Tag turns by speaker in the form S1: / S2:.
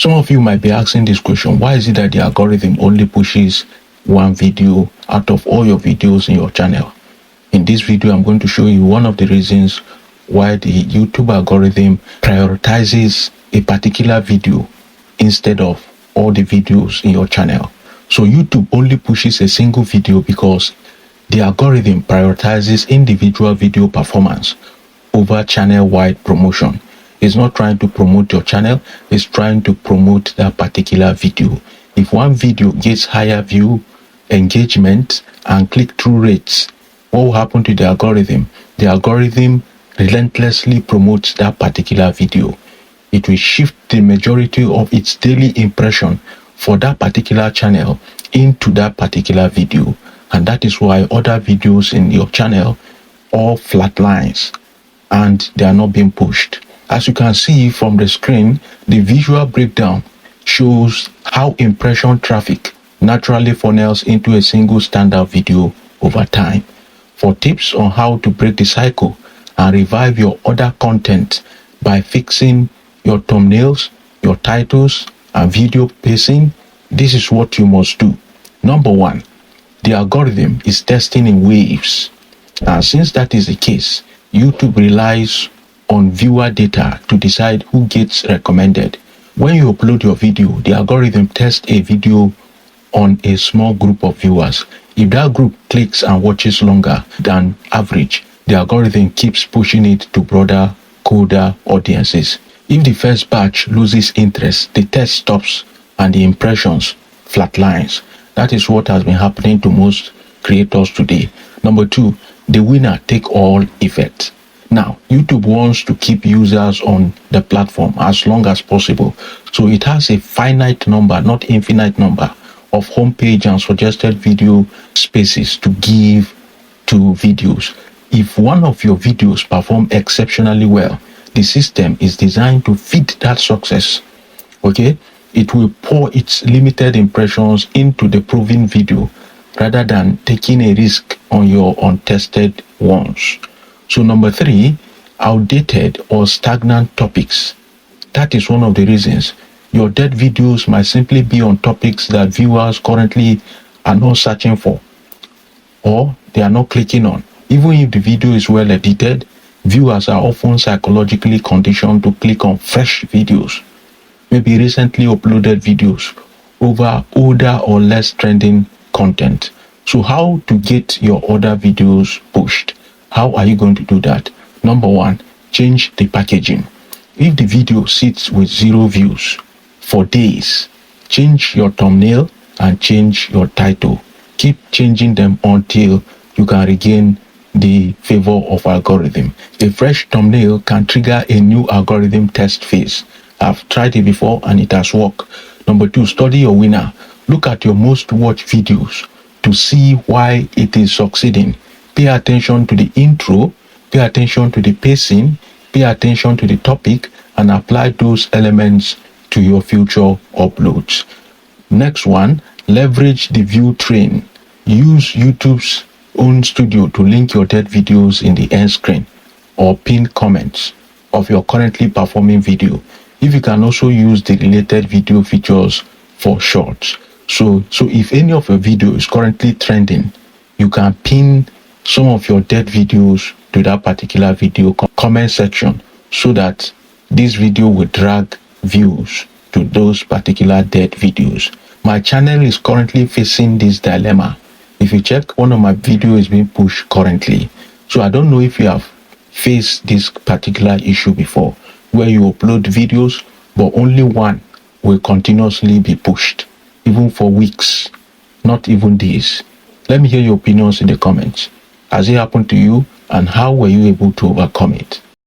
S1: Some of you might be asking this question: why is it that the algorithm only pushes one video out of all your videos in your channel? In this video, I'm going to show you one of the reasons why the YouTube algorithm prioritizes a particular video instead of all the videos in your channel. So YouTube only pushes a single video because the algorithm prioritizes individual video performance over channel-wide promotion. It's not trying to promote your channel, it's trying to promote that particular video. If one video gets higher view, engagement, and click-through rates, what will happen to the algorithm? The algorithm relentlessly promotes that particular video. It will shift the majority of its daily impression for that particular channel into that particular video. And that is why other videos in your channel all flatlines and they are not being pushed. As you can see from the screen, the visual breakdown shows how impression traffic naturally funnels into a single standard video over time. For tips on how to break the cycle and revive your other content by fixing your thumbnails, your titles, and video pacing, this is what you must do. Number 1, the algorithm is testing in waves. And since that is the case, YouTube relies on viewer data to decide who gets recommended. When you upload your video, the algorithm tests a video on a small group of viewers. If that group clicks and watches longer than average, the algorithm keeps pushing it to broader, colder audiences. If the first batch loses interest, the test stops and the impressions flatlines. That is what has been happening to most creators today. Number 2, the winner take all effect. Now, YouTube wants to keep users on the platform as long as possible. So it has a finite number, not infinite number, of homepage and suggested video spaces to give to videos. If one of your videos perform exceptionally well, the system is designed to feed that success. Okay? It will pour its limited impressions into the proven video rather than taking a risk on your untested ones. So number 3, outdated or stagnant topics. That is one of the reasons. Your dead videos might simply be on topics that viewers currently are not searching for or they are not clicking on. Even if the video is well edited, viewers are often psychologically conditioned to click on fresh videos, maybe recently uploaded videos, over older or less trending content. So how to get your other videos pushed? How are you going to do that? Number 1, change the packaging. If the video sits with 0 views for days, change your thumbnail and change your title. Keep changing them until you can regain the favor of algorithm. A fresh thumbnail can trigger a new algorithm test phase. I've tried it before and it has worked. Number 2, study your winner. Look at your most watched videos to see why it is succeeding. Pay attention to the intro, pay attention to the pacing, pay attention to the topic, and apply those elements to your future uploads. Next one, leverage the view train. Use YouTube's own studio to link your dead videos in the end screen or pin comments of your currently performing video. If you can also use the related video features for shorts. So if any of your video is currently trending, you can pin some of your dead videos to that particular video comment section so that this video will drag views to those particular dead videos. My channel is currently facing this dilemma. If you check, one of my videos is being pushed currently. So I don't know if you have faced this particular issue before, where you upload videos but only one will continuously be pushed, even for weeks, not even days. Let me hear your opinions in the comments. Has it happened to you, and how were you able to overcome it?